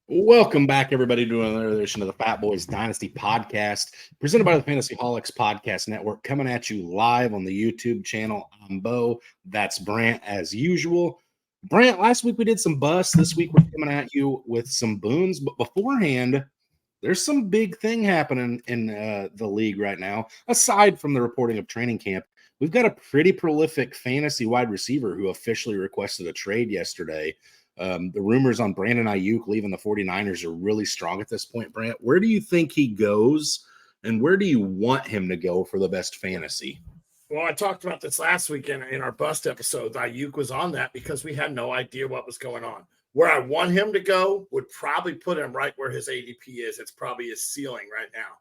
Welcome back, everybody, to another edition of the Fatboyz Dynasty Podcast, presented by the Fantasyholics Podcast Network, coming at you live on the YouTube channel. I'm Bo. That's Brant, as usual. Brant, last week we did some busts. This week we're coming at you with some booms. But beforehand, there's some big thing happening in the league right now. Aside from the reporting of training camp, we've got a pretty prolific fantasy wide receiver who officially requested a trade yesterday. The rumors on Brandon Ayuk leaving the 49ers are really strong at this point, Brant. Where do you think he goes, and where do you want him to go for the best fantasy? Well, I talked about this last week in our bust episode. Ayuk was on that because we had no idea what was going on. Where I want him to go would probably put him right where his ADP is. It's probably his ceiling right now.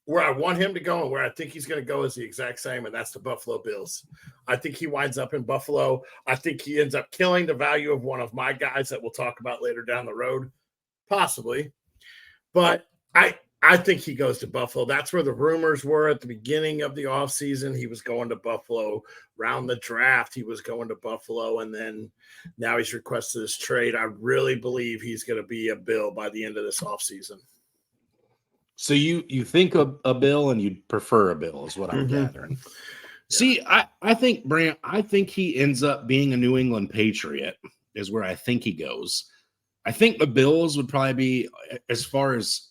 Where I want him to go and where I think he's going to go is the exact same, and that's the Buffalo Bills. I think he winds up in Buffalo. I think he ends up killing the value of one of my guys that we'll talk about later down the road, possibly. But I think he goes to Buffalo. That's where the rumors were at the beginning of the offseason. He was going to Buffalo. Around the draft, he was going to Buffalo, and then now he's requested this trade. I really believe he's going to be a Bill by the end of this offseason. So you think a Bill and you'd prefer a Bill is what I'm gathering. Yeah. See, I think, Brant, I think he ends up being a New England Patriot is where I think he goes. I think the Bills would probably be, as far as,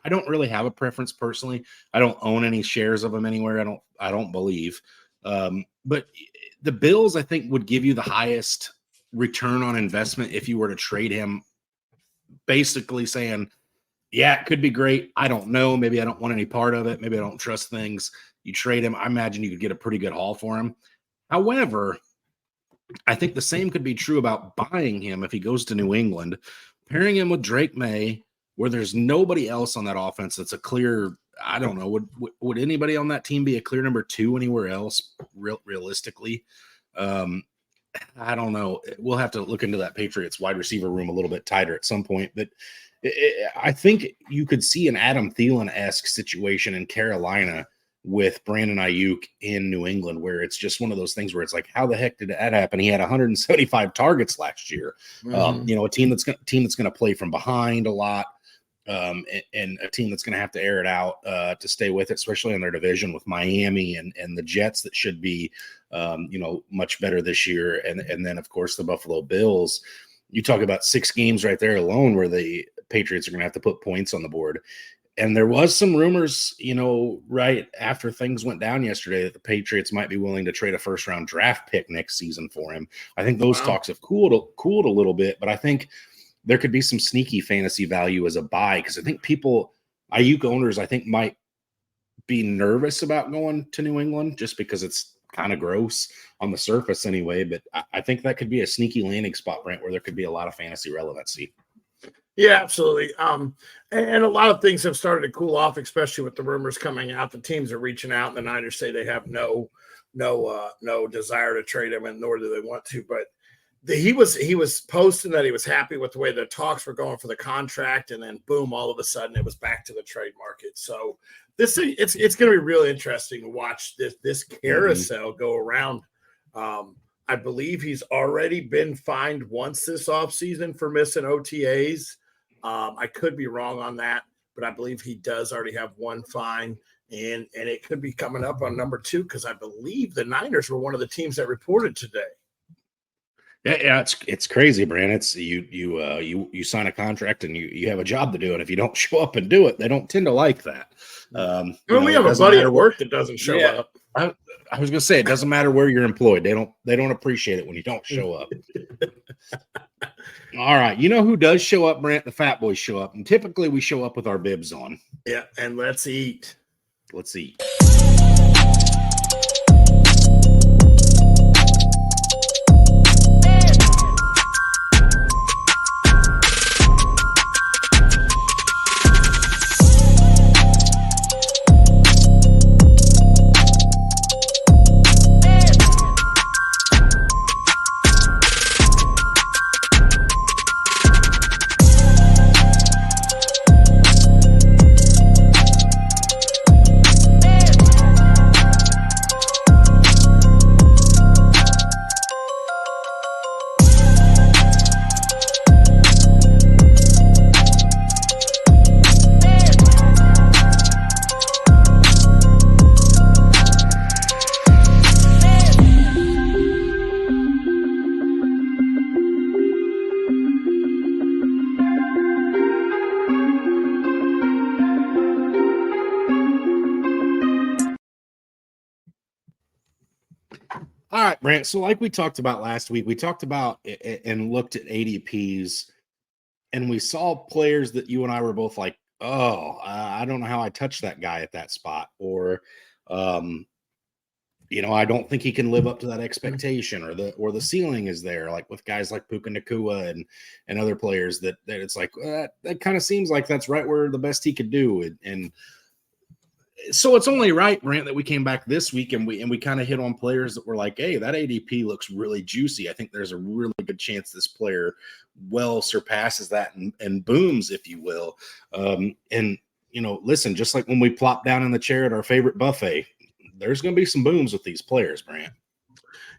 I don't really have a preference personally. I don't own any shares of them anywhere. I don't believe. But the Bills, I think, would give you the highest return on investment if you were to trade him, basically saying, yeah, it could be great. I don't know. Maybe I don't want any part of it. Maybe I don't trust things. You trade him. I imagine you could get a pretty good haul for him. However, I think the same could be true about buying him if he goes to New England, pairing him with Drake May, where there's nobody else on that offense that's a clear, I don't know, would anybody on that team be a clear number 2 anywhere else, realistically? I don't know. We'll have to look into that Patriots wide receiver room a little bit tighter at some point, but I think you could see an Adam Thielen-esque situation in Carolina with Brandon Ayuk in New England, where it's just one of those things where it's like, how the heck did that happen? He had 175 targets last year. A team that's going to play from behind a lot, and a team that's going to have to air it out to stay with it, especially in their division with Miami and the Jets that should be, much better this year. And then, of course, the Buffalo Bills. You talk about 6 games right there alone where the Patriots are going to have to put points on the board. And there was some rumors, right after things went down yesterday that the Patriots might be willing to trade a first-round draft pick next season for him. I think those talks have cooled a little bit, but I think there could be some sneaky fantasy value as a buy because I think Ayuk owners, I think, might be nervous about going to New England just because it's kind of gross on the surface anyway. But I think that could be a sneaky landing spot, Brent, where there could be a lot of fantasy relevancy. Yeah, absolutely. And a lot of things have started to cool off, especially with the rumors coming out. The teams are reaching out, and the Niners say they have no desire to trade him, and nor do they want to. But he was posting that he was happy with the way the talks were going for the contract, and then boom, all of a sudden it was back to the trade market. So it's going to be really interesting to watch this carousel go around. I believe he's already been fined once this offseason for missing OTAs. I could be wrong on that, but I believe he does already have one fine, and it could be coming up on number 2 because I believe the Niners were one of the teams that reported today. Yeah, it's crazy, Brand. It's you sign a contract and you have a job to do, and if you don't show up and do it, they don't tend to like that. We have a buddy at work that doesn't show up. I was going to say, it doesn't matter where you're employed. They don't appreciate it when you don't show up. All right. You know who does show up, Brent? The Fatboyz show up. And typically we show up with our bibs on. Yeah. And let's eat. Let's eat. Brant, so like we talked about last week, we talked about and looked at ADPs, and we saw players that you and I were both like, oh, I don't know how I touched that guy at that spot, or I don't think he can live up to that expectation, or the ceiling is there, like with guys like Puka Nacua and other players that it's like that kind of seems like that's right where the best he could do, and so it's only right, Brant, that we came back this week and we kind of hit on players that were like, hey, that ADP looks really juicy. I think there's a really good chance this player well surpasses that and booms, if you will. And listen, just like when we plop down in the chair at our favorite buffet, there's going to be some booms with these players, Brant.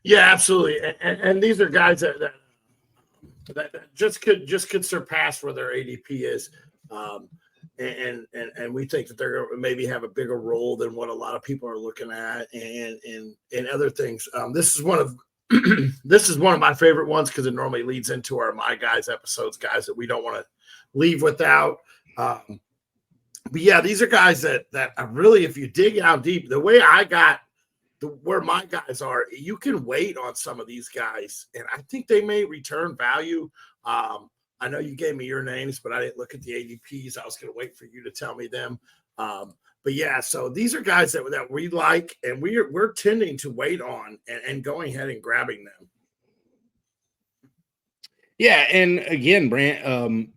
Yeah, absolutely. And these are guys that just could surpass where their ADP is. And we think that they're going to maybe have a bigger role than what a lot of people are looking at, and other things. This is one of my favorite ones because it normally leads into our My Guys episodes, guys that we don't want to leave without. But yeah, these are guys that really, if you dig down deep, the way I got where my guys are, you can wait on some of these guys, and I think they may return value. I know you gave me your names, but I didn't look at the ADPs. I was going to wait for you to tell me them. But yeah, so these are guys that we like, and we're tending to wait on and going ahead and grabbing them. Yeah, and again, Brant,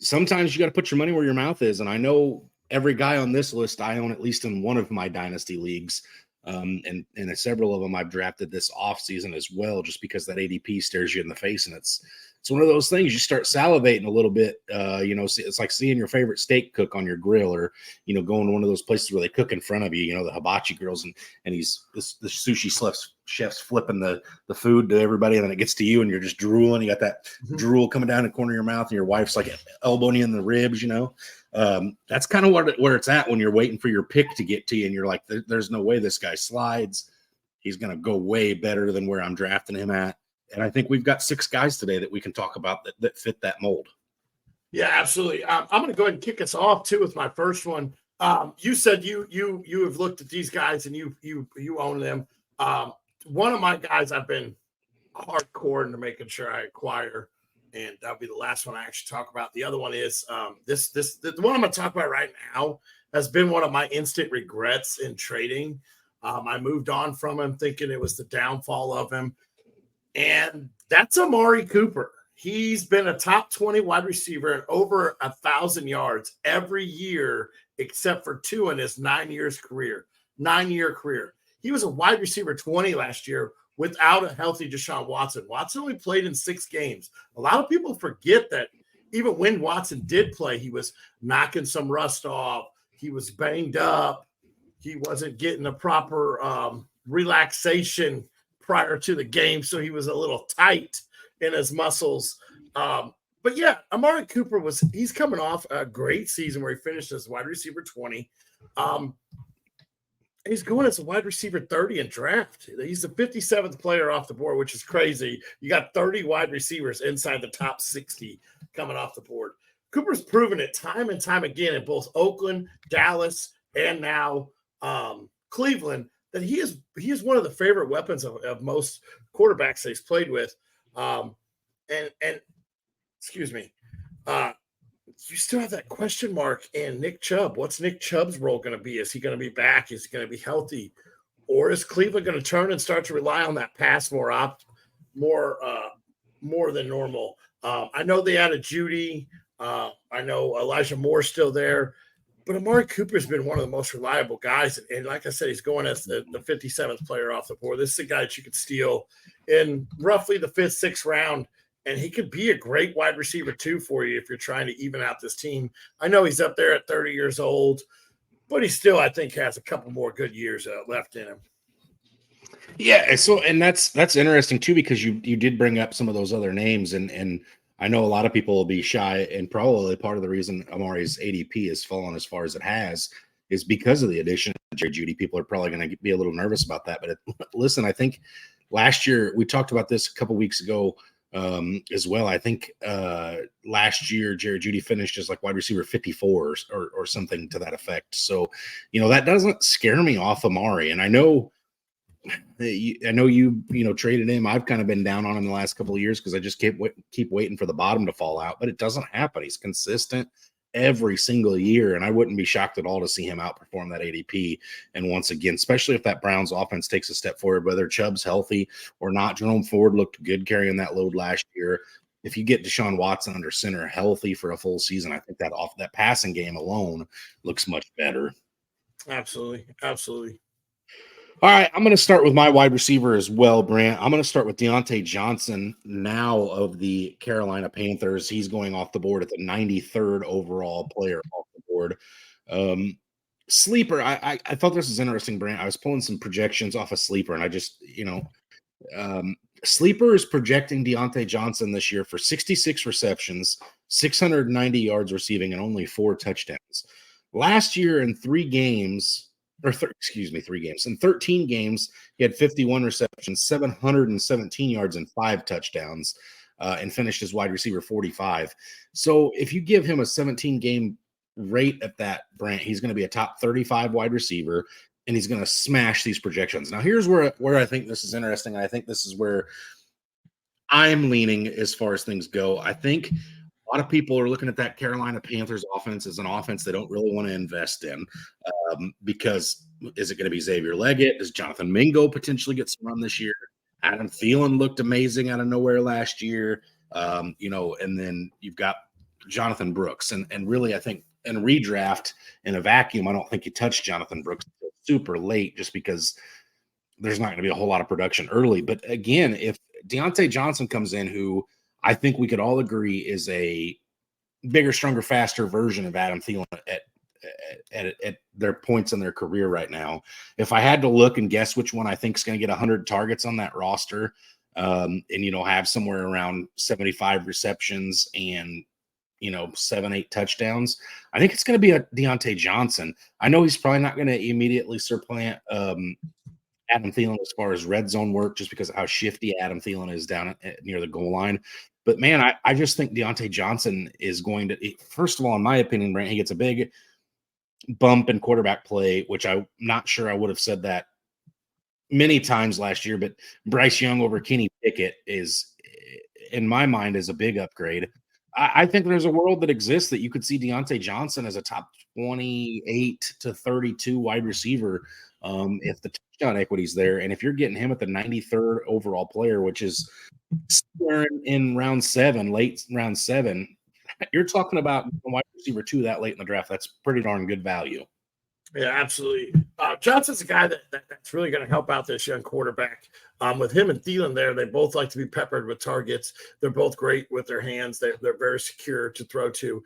sometimes you got to put your money where your mouth is, and I know every guy on this list I own at least in one of my dynasty leagues. And several of them I've drafted this offseason as well, just because that ADP stares you in the face. And it's one of those things you start salivating a little bit. It's like seeing your favorite steak cook on your grill, or, going to one of those places where they cook in front of you, the hibachi grills, and the sushi chef's flipping the food to everybody. And then it gets to you and you're just drooling. You got that drool coming down the corner of your mouth, and your wife's like elbowing you in the ribs, that's kind of where it's at when you're waiting for your pick to get to you, and you're like, there's no way this guy slides. He's going to go way better than where I'm drafting him at. And I think we've got 6 guys today that we can talk about that fit that mold. Yeah, absolutely. I'm going to go ahead and kick us off too with my first one. You said you have looked at these guys and you own them. One of my guys I've been hardcore into making sure I acquire, and that'll be the last one I actually talk about. The other one is the one I'm going to talk about right now has been one of my instant regrets in trading. I moved on from him thinking it was the downfall of him, and that's Amari Cooper. He's been a top 20 wide receiver and over 1,000 yards every year except for 2 in his 9-year career. He was a wide receiver 20 last year without a healthy Deshaun Watson. Watson only played in 6 games. A lot of people forget that even when Watson did play, he was knocking some rust off. He was banged up. He wasn't getting the proper relaxation prior to the game, so he was a little tight in his muscles. But yeah, Amari Cooper he's coming off a great season where he finished as wide receiver 20. He's going as a wide receiver 30 in draft. He's the 57th player off the board, which is crazy. You got 30 wide receivers inside the top 60 coming off the board. Cooper's proven it time and time again in both Oakland, Dallas, and now Cleveland that he is one of the favorite weapons of most quarterbacks that he's played with. And excuse me, you still have that question mark in Nick Chubb. What's Nick Chubb's role going to be? Is he going to be back? Is he going to be healthy? Or is Cleveland going to turn and start to rely on that pass more than normal? I know they added Judy. I know Elijah Moore's still there. But Amari Cooper's been one of the most reliable guys. And like I said, he's going as the 57th player off the board. This is a guy that you could steal in roughly the 5th, 6th round. And he could be a great wide receiver too for you if you're trying to even out this team. I know he's up there at 30 years old, but he still, I think, has a couple more good years left in him. Yeah, so and that's interesting too, because you did bring up some of those other names, and I know a lot of people will be shy, and probably part of the reason Amari's ADP has fallen as far as it has is because of the addition of Jerry Jeudy. People are probably going to be a little nervous about that, but listen, I think last year we talked about this a couple weeks ago. As well, I think last year Jerry Jeudy finished as like wide receiver 54 or something to that effect. So, that doesn't scare me off Amari. And I know I know you traded him. I've kind of been down on him the last couple of years because I just keep waiting for the bottom to fall out, but it doesn't happen. He's consistent every single year, and I wouldn't be shocked at all to see him outperform that ADP. And once again, especially if that Browns offense takes a step forward, whether Chubb's healthy or not. Jerome Ford looked good carrying that load last year. If you get Deshaun Watson under center healthy for a full season, I think that passing game alone looks much better. Absolutely. Absolutely. All right, I'm going to start with my wide receiver as well, Brant. I'm going to start with Deontay Johnson now of the Carolina Panthers. He's going off the board at the 93rd overall player off the board. Sleeper, I thought this was interesting, Brant. I was pulling some projections off of Sleeper, and I just, Sleeper is projecting Deontay Johnson this year for 66 receptions, 690 yards receiving, and only 4 touchdowns. Last year in 3 games, in 13 games, he had 51 receptions, 717 yards, and 5 touchdowns, and finished as wide receiver 45. So if you give him a 17-game rate at that, Brant, he's going to be a top 35 wide receiver, and he's going to smash these projections. Now, here's where I think this is interesting, and I think this is where I'm leaning as far as things go. I think a lot of people are looking at that Carolina Panthers offense as an offense they don't really want to invest in because is it going to be Xavier Leggett? Does Jonathan Mingo potentially get some run this year? Adam Thielen looked amazing out of nowhere last year, and then you've got Jonathan Brooks. And really, I think in redraft in a vacuum, I don't think you touch Jonathan Brooks super late just because there's not going to be a whole lot of production early. But again, if Deontay Johnson comes in, who I think we could all agree is a bigger, stronger, faster version of Adam Thielen at their points in their career right now. If I had to look and guess which one I think is going to get 100 targets on that roster, and have somewhere around 75 receptions and 7-8 touchdowns, I think it's going to be a Deontay Johnson. I know he's probably not going to immediately supplant Adam Thielen as far as red zone work, just because of how shifty Adam Thielen is down near the goal line. But man, I just think Deontay Johnson is going to, first of all, in my opinion, Brent, he gets a big bump in quarterback play, which I'm not sure I would have said that many times last year, but Bryce Young over Kenny Pickett is, in my mind, is a big upgrade. I think there's a world that exists that you could see Deontay Johnson as a top 28 to 32 wide receiver if the touchdown equity is there. And if you're getting him at the 93rd overall player, which is somewhere in round 7, late round 7, you're talking about wide receiver 2 that late in the draft. That's pretty darn good value. Yeah, absolutely. Johnson's a guy that's really going to help out this young quarterback. With him and Thielen there, they both like to be peppered with targets. They're both great with their hands. They're very secure to throw to.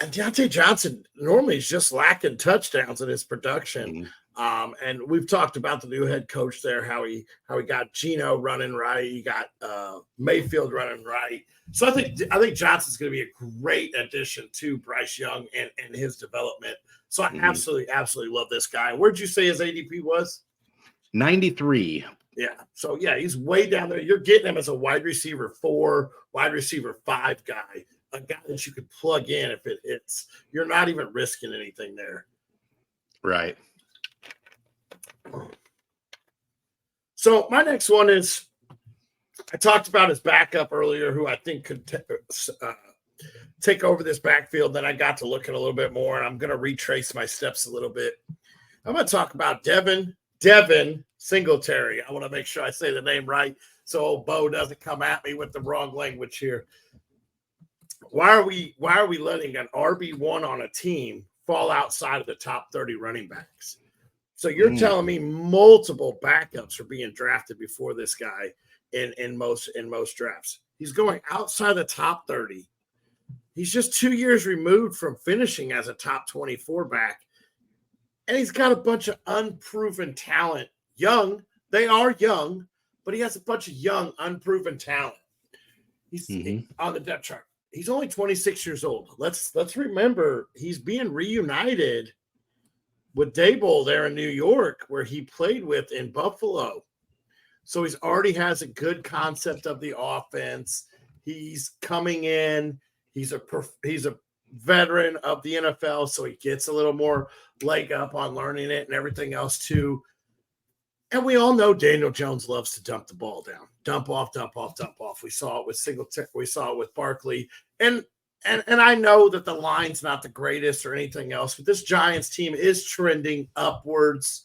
And Deontay Johnson normally is just lacking touchdowns in his production. And we've talked about the new head coach there, how he got Geno running right. He got Mayfield running right. So I think Johnson's going to be a great addition to Bryce Young and his development. So I absolutely love this guy. Where'd you say his ADP was? 93. Yeah. So yeah, he's way down there. You're getting him as a wide receiver 4, wide receiver 5 guy, a guy that you could plug in if it hits. You're not even risking anything there. Right. So my next one is, I talked about his backup earlier, who I think could take over this backfield. Then I got to looking a little bit more, and I'm going to retrace my steps a little bit. I'm going to talk about Devin Singletary. I want to make sure I say the name right so old Bo doesn't come at me with the wrong language here. Why are we letting an RB1 on a team fall outside of the top 30 running backs? So you're telling me multiple backups are being drafted before this guy in most drafts. He's going outside the top 30. He's just 2 years removed from finishing as a top 24 back. And he's got a bunch of unproven talent. Young. They are young, but he has a bunch of young, unproven talent. He's on the depth chart. He's only 26 years old. Let's remember he's being reunited with Daboll there in New York, where he played with in Buffalo. So he's already has a good concept of the offense. He's coming in. He's a veteran of the NFL, so he gets a little more leg up on learning it and everything else too. And we all know Daniel Jones loves to dump the ball down, dump off, dump off, dump off. We saw it with Singletary, we saw it with Barkley, and I know that the line's not the greatest or anything else, but this Giants team is trending upwards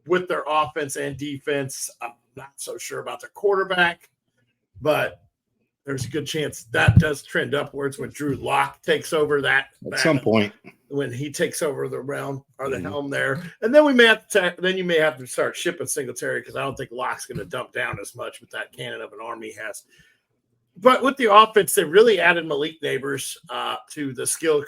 with their offense and defense. I'm not so sure about their quarterback, but there's a good chance that does trend upwards when Drew Lock takes over that at some point. When he takes over the realm or the helm there. And then we may have to then you may have to start shipping Singletary, because I don't think Lock's going to dump down as much with that cannon of an arm he has. But with the offense, they really added Malik Neighbors to the skill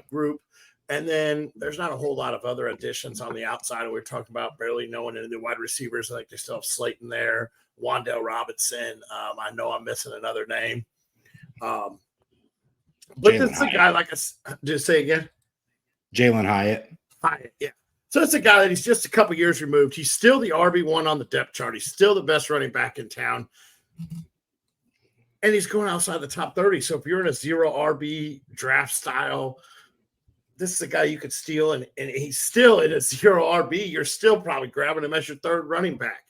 group. And then there's not a whole lot of other additions on the outside. We're talking about barely knowing any of the wide receivers. I think they still have Slayton there, Wandale Robinson. I know I'm missing another name. But this is a guy like just say again. Jalen Hyatt. Yeah. So it's a guy that he's just a couple years removed. He's still the RB1 on the depth chart. He's still the best running back in town. And he's going outside the top 30. So if you're in a 0 RB draft style, this is a guy you could steal. And he's still in a 0 RB. You're still probably grabbing him as your third running back.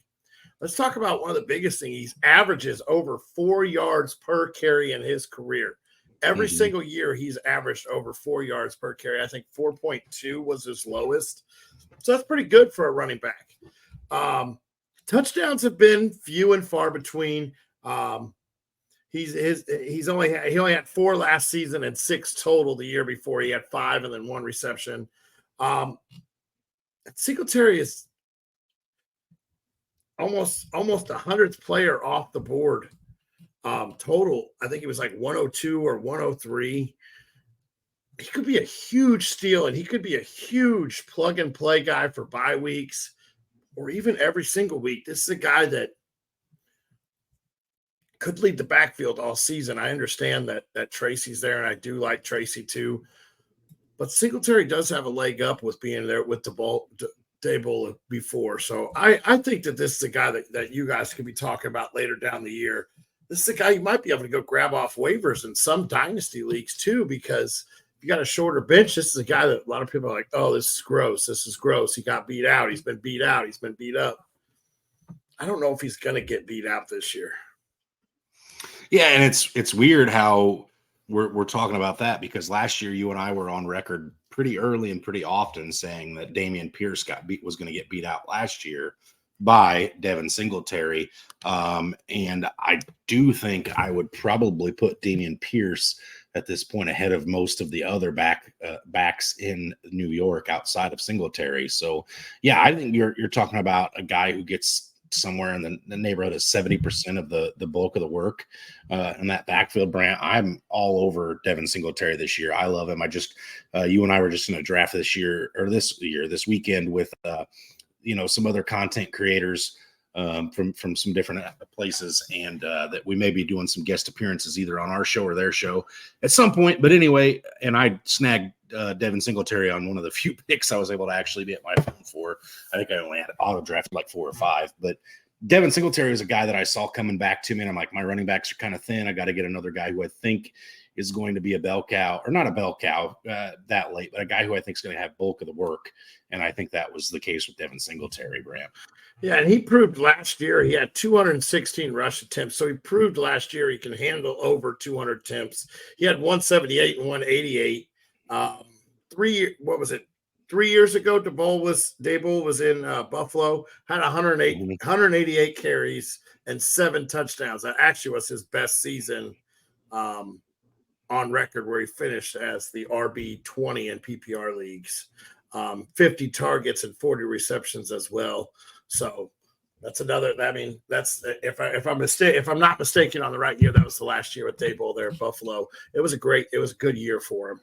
Let's talk about one of the biggest things. He averages over 4 yards per carry in his career. Every single year, he's averaged over 4 yards per carry. I think 4.2 was his lowest. So that's pretty good for a running back. Touchdowns have been few and far between. He only had 4 last season and 6 total the year before. He had 5 and then 1 reception. Singletary is almost a 100th player off the board. Total, I think it was like 102 or 103. He could be a huge steal, and he could be a huge plug and play guy for bye weeks or even every single week. This is a guy that could lead the backfield all season. I understand that Tracy's there, and I do like Tracy too. But Singletary does have a leg up with being there with the ball Dable before. So I think that this is a guy that you guys could be talking about later down the year. This is a guy you might be able to go grab off waivers in some dynasty leagues too, because if you got a shorter bench, this is a guy that a lot of people are like, oh, this is gross. This is gross. He got beat out. He's been beat out. He's been beat up. I don't know if he's going to get beat out this year. Yeah, and it's weird how we're talking about that, because last year you and I were on record pretty early and pretty often saying that Damian Pierce was going to get beat out last year by Devin Singletary. And I do think I would probably put Damian Pierce at this point ahead of most of the other backs in New York outside of Singletary. So yeah, I think you're talking about a guy who gets somewhere in the neighborhood of 70% of the bulk of the work in that backfield. Brant, I'm all over Devin Singletary this year. I love him. You and I were just in a draft this weekend with some other content creators from some different places, and that we may be doing some guest appearances either on our show or their show at some point. But anyway, and I snagged Devin Singletary on one of the few picks I was able to actually be at my phone for. I think I only had auto drafted like 4 or 5, but Devin Singletary is a guy that I saw coming back to me, and I'm like, my running backs are kind of thin. I got to get another guy who I think is going to be a bell cow, or not a bell cow that late, but a guy who I think is going to have bulk of the work. And I think that was the case with Devin Singletary, Bram. Yeah, and he proved last year he had 216 rush attempts. So he proved last year he can handle over 200 attempts. He had 178 and 188. 3 years ago, Dable was in Buffalo, had 188 carries and 7 touchdowns. That actually was his best season on record, where he finished as the RB20 in PPR leagues. 50 targets and 40 receptions as well. So that's another. I mean, that's if I'm not mistaken on the right year, that was the last year with Dable there at Buffalo. It was a good year for him.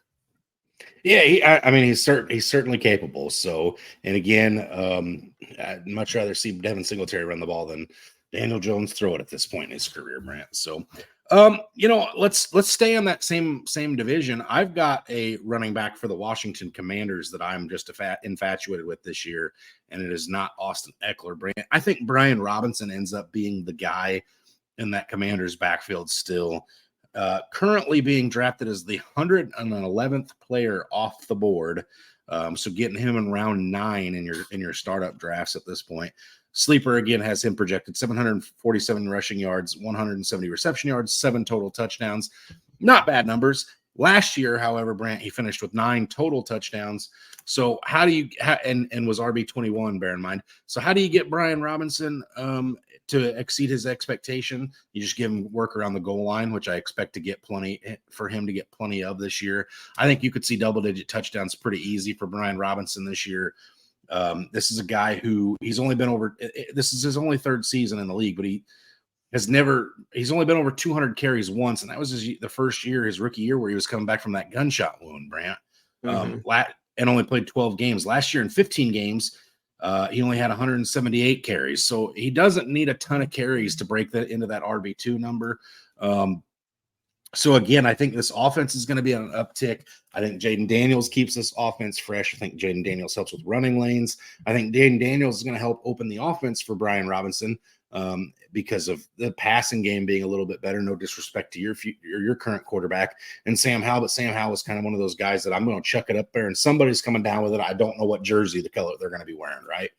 Yeah, he's certainly capable. So, and again, I'd much rather see Devin Singletary run the ball than Daniel Jones throw it at this point in his career, Brant. So, let's stay on that same division. I've got a running back for the Washington Commanders that I'm just infatuated with this year, and it is not Austin Eckler, Brant. I think Brian Robinson ends up being the guy in that Commanders backfield still. Currently being drafted as the 111th player off the board So getting him in round 9 in your startup drafts at this point. Sleeper again has him projected 747 rushing yards, 170 reception yards, 7 total touchdowns. Not bad numbers. Last year, however, Brant, he finished with 9 total touchdowns. So how do you and was RB21, bear in mind. So how do you get Brian Robinson to exceed his expectation? You just give him work around the goal line, which I expect to get plenty for him to get plenty of this year. I think you could see double-digit touchdowns pretty easy for Brian Robinson this year. This is a guy who this is his only 3rd season in the league, but he's only been over 200 carries once. And that was the first year, his rookie year, where he was coming back from that gunshot wound, Brant, and only played 12 games last year. In 15 games, he only had 178 carries. So he doesn't need a ton of carries to break that into that RB2 number. So again, I think this offense is going to be on an uptick. I think Jaden Daniels keeps this offense fresh. I think Jaden Daniels helps with running lanes. I think Jaden Daniels is going to help open the offense for Brian Robinson because of the passing game being a little bit better. No disrespect to your current quarterback and Sam Howell, but Sam Howell is kind of one of those guys that I'm going to chuck it up there and somebody's coming down with it. I don't know what jersey, the color they're going to be wearing, right?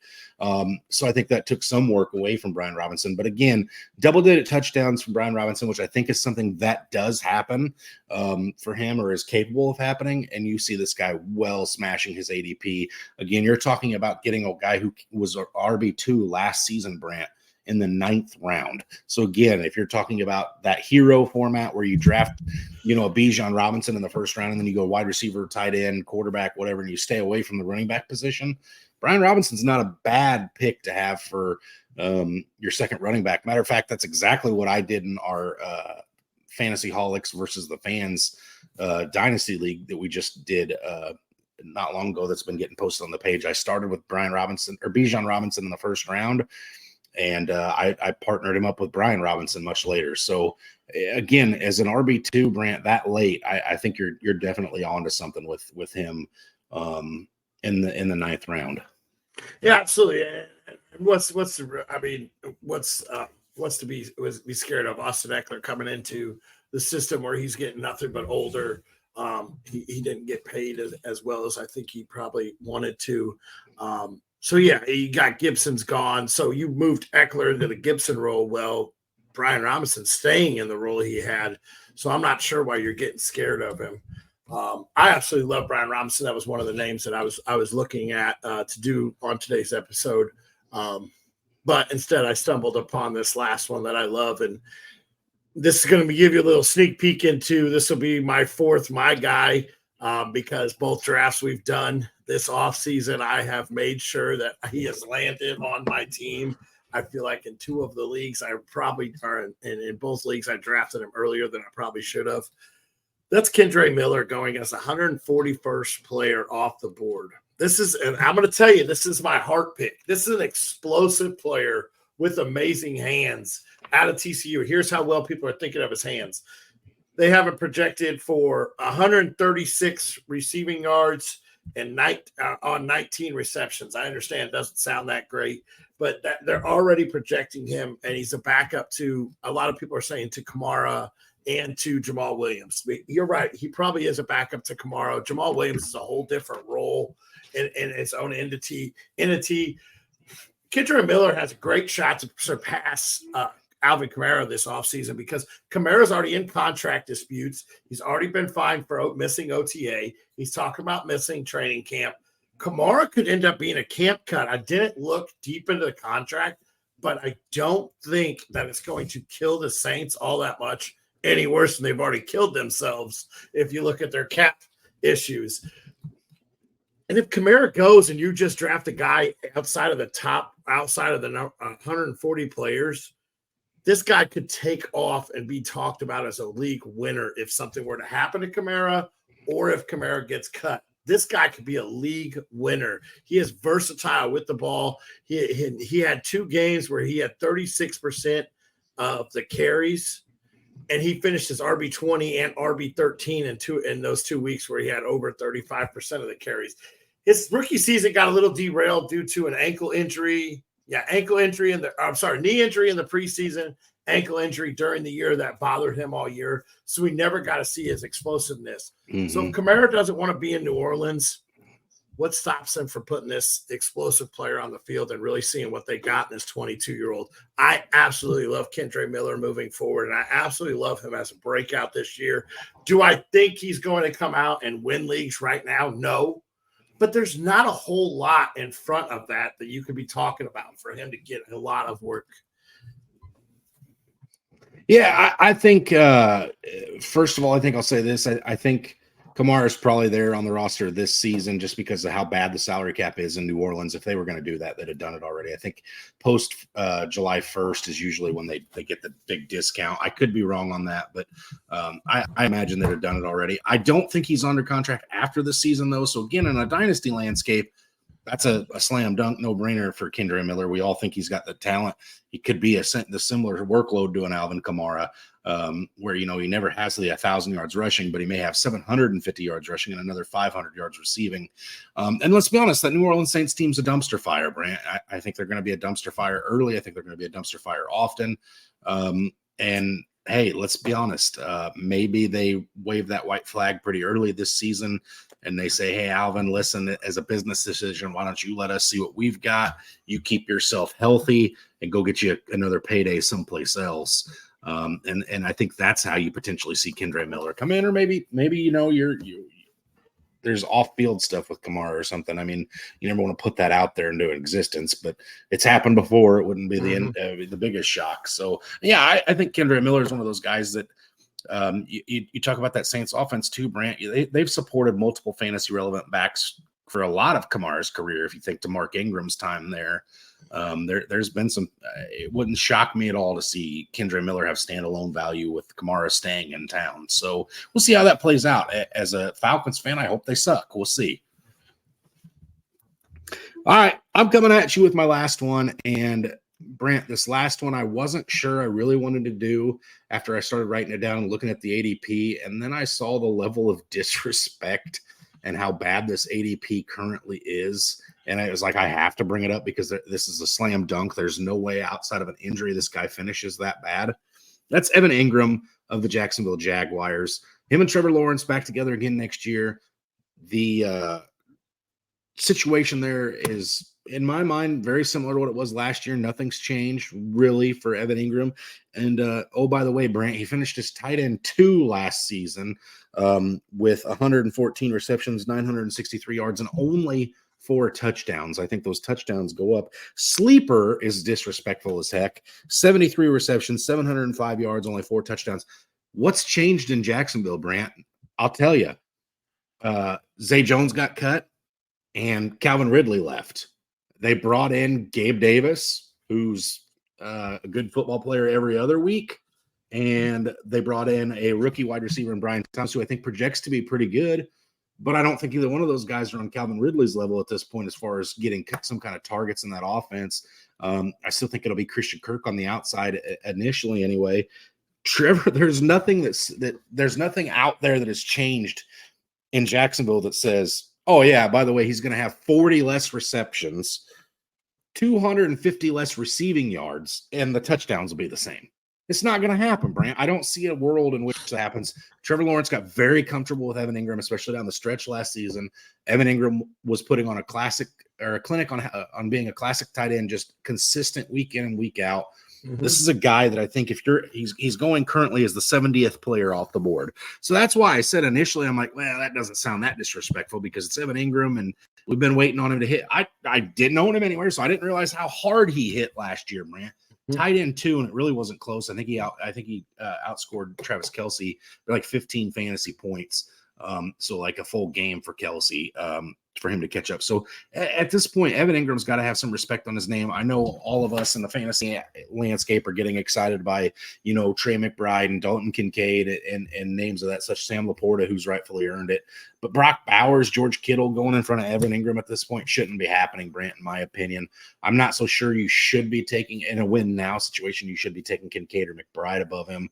So I think that took some work away from Brian Robinson. But again, double-digit touchdowns from Brian Robinson, which I think is something that does happen for him or is capable of happening. And you see this guy well smashing his ADP. Again, you're talking about getting a guy who was RB2 last season, Brant, in the 9th round. So again, if you're talking about that hero format where you draft, a Bijan Robinson in the 1st round, and then you go wide receiver, tight end, quarterback, whatever, and you stay away from the running back position, Brian Robinson's not a bad pick to have for your 2nd running back. Matter of fact, that's exactly what I did in our Fantasy Holics versus the Fans Dynasty League that we just did not long ago that's been getting posted on the page. I started with Bijan Robinson in the 1st round. And I partnered him up with Brian Robinson much later. So again, as an RB2, Brant, that late, I think you're definitely onto something with him in the 9th round. Yeah, absolutely. What's to be scared of Austin Eckler coming into the system where he's getting nothing but older. He didn't get paid as well as I think he probably wanted to. So, yeah, you got Gibson's gone. So you moved Eckler into the Gibson role. Well, Brian Robinson staying in the role he had. So I'm not sure why you're getting scared of him. I absolutely love Brian Robinson. That was one of the names that I was looking at to do on today's episode. But instead I stumbled upon this last one that I love. And this is going to give you a little sneak peek into this will be my 4th, my guy, because both drafts we've done this offseason, I have made sure that he has landed on my team. I feel like in 2 of the leagues, I probably are, and in both leagues, I drafted him earlier than I probably should have. That's Kendre Miller going as 141st player off the board. And I'm going to tell you, this is my heart pick. This is an explosive player with amazing hands out of TCU. Here's how well people are thinking of his hands. They have it projected for 136 receiving yards and on 19 receptions. I understand it doesn't sound that great, but they're already projecting him, and he's a backup to a lot of people are saying to Kamara and to Jamal Williams. You're right. He probably is a backup to Kamara. Jamal Williams is a whole different role in its own entity. Kendre Miller has a great shot to surpass Alvin Kamara this offseason because Kamara's already in contract disputes. He's already been fined for missing OTA. He's talking about missing training camp. Kamara could end up being a camp cut. I didn't look deep into the contract, but I don't think that it's going to kill the Saints all that much any worse than they've already killed themselves if you look at their cap issues. And if Kamara goes and you just draft a guy outside of the 140 players, this guy could take off and be talked about as a league winner if something were to happen to Kamara or if Kamara gets cut. This guy could be a league winner. He is versatile with the ball. He had 2 games where he had 36% of the carries, and he finished his RB20 and RB13 in those 2 weeks where he had over 35% of the carries. His rookie season got a little derailed due to an ankle injury. Yeah, knee injury in the preseason, ankle injury during the year that bothered him all year. So we never got to see his explosiveness. Mm-hmm. So if Kamara doesn't want to be in New Orleans, what stops them from putting this explosive player on the field and really seeing what they got in this 22-year-old? I absolutely love Kendre Miller moving forward, and I absolutely love him as a breakout this year. Do I think he's going to come out and win leagues right now? No. But there's not a whole lot in front of that you could be talking about for him to get a lot of work. Yeah, I think, first of all, I think I'll say this. I think Kamara is probably there on the roster this season just because of how bad the salary cap is in New Orleans. If they were going to do that, they'd have done it already. I think post July 1st is usually when they get the big discount. I could be wrong on that, but I imagine they'd have done it already. I don't think he's under contract after the season, though. So, again, in a dynasty landscape, that's a slam dunk, no-brainer for Kendre Miller. We all think he's got the talent. He could be the similar workload to an Alvin Kamara, where, he never has the 1,000 yards rushing, but he may have 750 yards rushing and another 500 yards receiving. And let's be honest, that New Orleans Saints team's a dumpster fire, Brant. I think they're going to be a dumpster fire early. I think they're going to be a dumpster fire often. And hey, let's be honest, maybe they wave that white flag pretty early this season and they say, hey, Alvin, listen, as a business decision, why don't you let us see what we've got? You keep yourself healthy and go get you another payday someplace else. And I think that's how you potentially see Kendre Miller come in, or maybe there's off-field stuff with Kamara or something. I mean, you never want to put that out there into existence, but it's happened before. It wouldn't be the biggest shock. So, yeah, I think Kendre Miller is one of those guys that you talk about that Saints offense too, Brant. They've supported multiple fantasy-relevant backs for a lot of Kamara's career. If you think to Mark Ingram's time there, there's been some. It wouldn't shock me at all to see Kendre Miller have standalone value with Kamara staying in town. So we'll see how that plays out. As a Falcons fan, I hope they suck. We'll see. All right, I'm coming at you with my last one, and Brant, this last one I wasn't sure I really wanted to do after I started writing it down and looking at the ADP, and then I saw the level of disrespect and how bad this ADP currently is. And I was like, I have to bring it up because this is a slam dunk. There's no way outside of an injury this guy finishes that bad. That's Evan Ingram of the Jacksonville Jaguars. Him and Trevor Lawrence back together again next year. The situation there is, in my mind, very similar to what it was last year. Nothing's changed really for Evan Ingram. And oh, by the way, Brant, he finished his tight end 2 last season with 114 receptions, 963 yards, and only 4 touchdowns. I think those touchdowns go up. Sleeper is disrespectful as heck. 73 receptions, 705 yards, only 4 touchdowns. What's changed in Jacksonville, Brant? I'll tell you. Zay Jones got cut and Calvin Ridley left. They brought in Gabe Davis, who's a good football player every other week. And they brought in a rookie wide receiver in Brian Thomas, who I think projects to be pretty good. But I don't think either one of those guys are on Calvin Ridley's level at this point as far as getting some kind of targets in that offense. I still think it'll be Christian Kirk on the outside initially anyway. Trevor, there's nothing there's nothing out there that has changed in Jacksonville that says, oh, yeah, by the way, he's going to have 40 less receptions, 250 less receiving yards, and the touchdowns will be the same. It's not going to happen, Brant. I don't see a world in which that happens. Trevor Lawrence got very comfortable with Evan Ingram, especially down the stretch last season. Evan Ingram was putting on a clinic on being a classic tight end, just consistent week in and week out. Mm-hmm. This is a guy that I think he's going currently as the 70th player off the board. So that's why I said initially, I'm like, well, that doesn't sound that disrespectful because it's Evan Ingram and we've been waiting on him to hit. I didn't own him anywhere, so I didn't realize how hard he hit last year, Brant. Tight end 2, and it really wasn't close. I think he outscored Travis Kelce by like 15 fantasy points. So like a full game for Kelce for him to catch up. So at this point, Evan Ingram's got to have some respect on his name. I know all of us in the fantasy landscape are getting excited by, Trey McBride and Dalton Kincaid and names of that such, Sam Laporta, who's rightfully earned it. But Brock Bowers, George Kittle going in front of Evan Ingram at this point shouldn't be happening, Brant, in my opinion. I'm not so sure you should be taking, in a win-now situation, you should be taking Kincaid or McBride above him.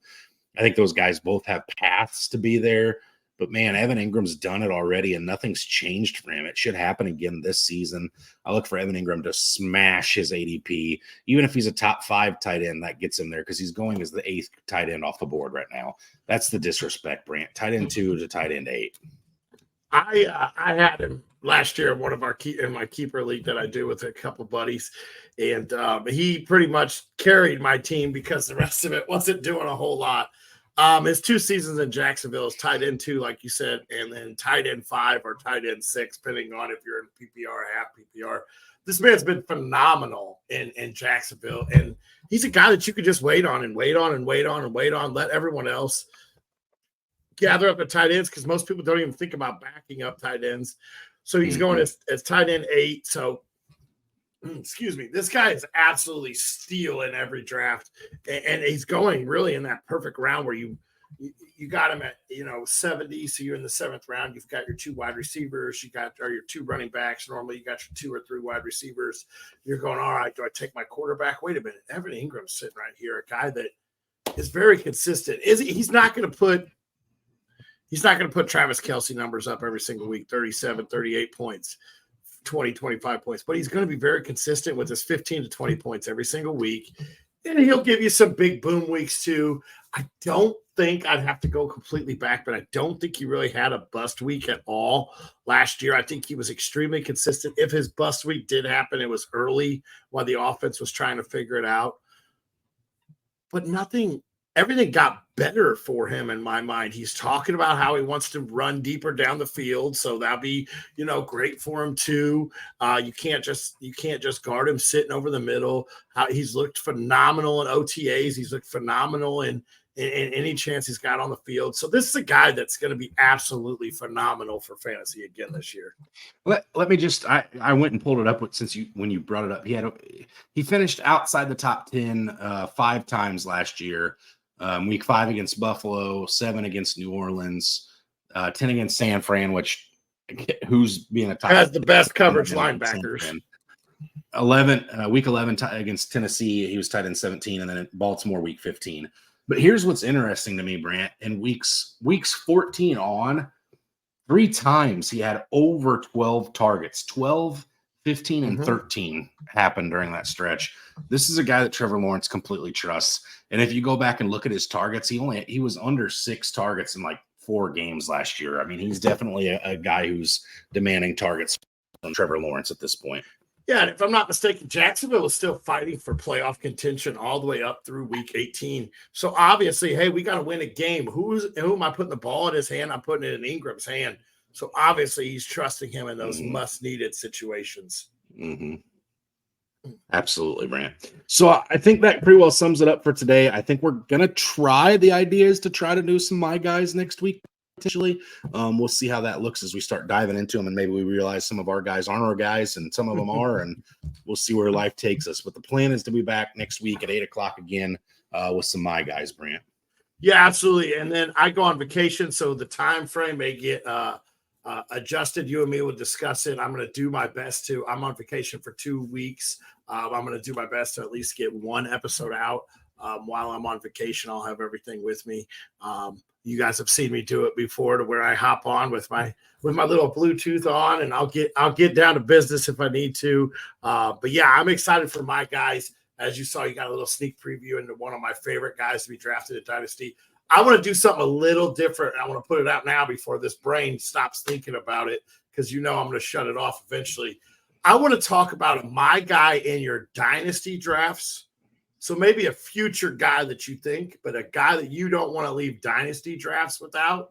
I think those guys both have paths to be there. But, man, Evan Ingram's done it already, and nothing's changed for him. It should happen again this season. I look for Evan Ingram to smash his ADP. Even if he's a top 5 tight end, that gets him there because he's going as the 8th tight end off the board right now. That's the disrespect, Brant. Tight end 2 to tight end 8. I had him last year in one of in my keeper league that I do with a couple of buddies, and he pretty much carried my team because the rest of it wasn't doing a whole lot. His 2 seasons in Jacksonville is tight end 2, like you said, and then tight end 5 or tight end 6, depending on if you're in PPR or half PPR. This man's been phenomenal in Jacksonville, and he's a guy that you could just wait on and wait on and wait on and wait on. Let everyone else gather up the tight ends because most people don't even think about backing up tight ends. So he's going as tight end 8. So, excuse me, this guy is absolutely steel in every draft, and he's going really in that perfect round where you got him at 70. So you're in the 7th round. You've got your 2 wide receivers. Or your 2 running backs. Normally you got your 2 or 3 wide receivers. You're going, all right, do I take my quarterback? Wait a minute, Evan Ingram's sitting right here, a guy that is very consistent. He's not going to put Travis Kelce numbers up every single week, 37, 38 points, 20, 25 points, but he's going to be very consistent with his 15 to 20 points every single week. And he'll give you some big boom weeks too. I don't think I'd have to go completely back, but I don't think he really had a bust week at all last year. I think he was extremely consistent. If his bust week did happen, it was early while the offense was trying to figure it out. But everything got better for him in my mind. He's talking about how he wants to run deeper down the field, so that'll be, great for him too. You can't just guard him sitting over the middle. He's looked phenomenal in OTAs. He's looked phenomenal in any chance he's got on the field. So this is a guy that's going to be absolutely phenomenal for fantasy again this year. Let me just, I went and pulled it up when you brought it up. He finished outside the top 10 5 times last year. Week 5 against Buffalo, 7 against New Orleans, 10 against San Fran, who's being a top has the best coverage linebackers. 11 week 11 against Tennessee, he was tight end 17, and then Baltimore week 15. But here's what's interesting to me, Brant. In weeks 14 on, 3 times he had over 12 targets. 12, 15, and 13 happened during that stretch. This is a guy that Trevor Lawrence completely trusts. And if you go back and look at his targets, he was under 6 targets in like 4 games last year. I mean, he's definitely a guy who's demanding targets from Trevor Lawrence at this point. Yeah, and if I'm not mistaken, Jacksonville was still fighting for playoff contention all the way up through week 18. So obviously, hey, we got to win a game. Who am I putting the ball in his hand? I'm putting it in Ingram's hand. So obviously, he's trusting him in those must-needed situations. Absolutely, Brant. So I think that pretty well sums it up for today. I think we're going to try to do some My Guys next week, potentially. We'll see how that looks as we start diving into them, and maybe we realize some of our guys aren't our guys and some of them are, and we'll see where life takes us. But the plan is to be back next week at 8 o'clock again with some My Guys, Brant. Yeah, absolutely. And then I go on vacation, so the time frame may get adjusted. You and me will discuss it. I'm going to do my best I'm on vacation for 2 weeks. I'm going to do my best to at least get 1 episode out while I'm on vacation. I'll have everything with me. You guys have seen me do it before, to where I hop on with my little Bluetooth on, and I'll get down to business if I need to. But yeah, I'm excited for My Guys. As you saw, you got a little sneak preview into one of my favorite guys to be drafted at Dynasty. I want to do something a little different. I want to put it out now before this brain stops thinking about it, because I'm going to shut it off eventually. I want to talk about My Guy in your Dynasty drafts. So maybe a future guy that you think, but a guy that you don't want to leave Dynasty drafts without,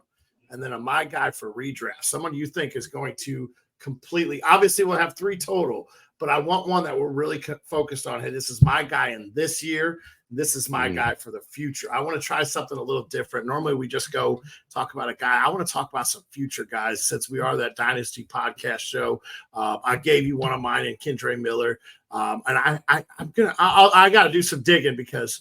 and then a My Guy for redraft. Someone you think is going to completely – obviously we'll have 3 total, but I want one that we're really focused on. Hey, this is my guy in this year. This is my guy for the future. I want to try something a little different. Normally we just go talk about a guy. I want to talk about some future guys, since we are that Dynasty podcast show. I gave you one of mine in Kendre Miller. And I got to do some digging, because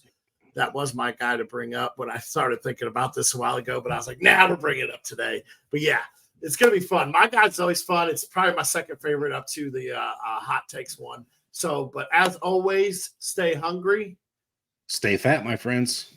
that was my guy to bring up when I started thinking about this a while ago, but I was like, we'll bring it up today. But yeah, it's going to be fun. My guy's always fun. It's probably my second favorite, up to the hot takes one. So, but as always, stay hungry. Stay fat, my friends.